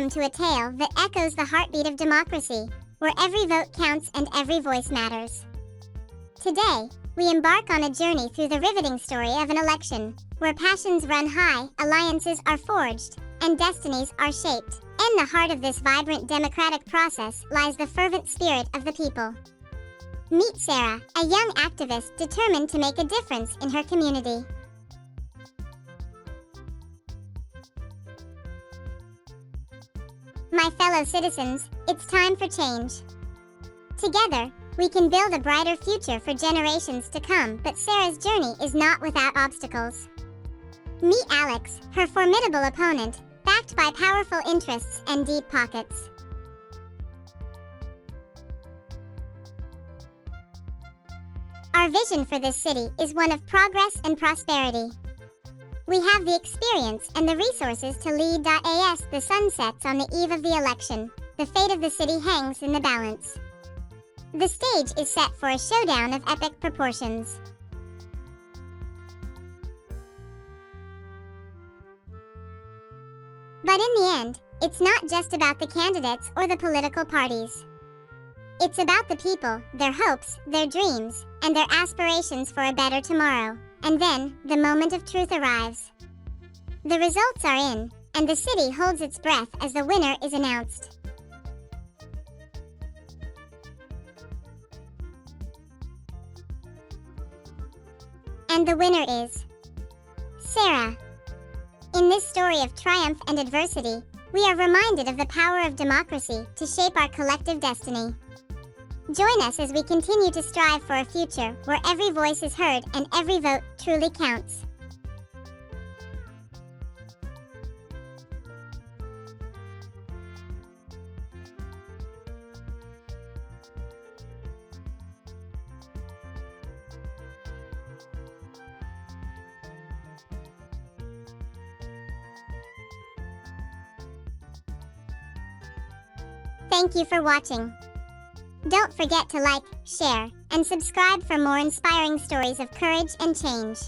Welcome to a tale that echoes the heartbeat of democracy, where every vote counts and every voice matters. Today, we embark on a journey through the riveting story of an election, where passions run high, alliances are forged, and destinies are shaped. In the heart of this vibrant democratic process lies the fervent spirit of the people. Meet Sarah, a young activist determined to make a difference in her community. My fellow citizens, it's time for change. Together, we can build a brighter future for generations to come, but Sarah's journey is not without obstacles. Meet Alex, her formidable opponent, backed by powerful interests and deep pockets. Our vision for this city is one of progress and prosperity. We have the experience and the resources to lead. As the sun sets on the eve of the election, the fate of the city hangs in the balance. The stage is set for a showdown of epic proportions. But in the end, it's not just about the candidates or the political parties. It's about the people, their hopes, their dreams, and their aspirations for a better tomorrow. And then, the moment of truth arrives. The results are in, and the city holds its breath as the winner is announced. And the winner is Sarah. In this story of triumph and adversity, we are reminded of the power of democracy to shape our collective destiny. Join us as we continue to strive for a future where every voice is heard and every vote truly counts. Thank you for watching. Don't forget to like, share, and subscribe for more inspiring stories of courage and change.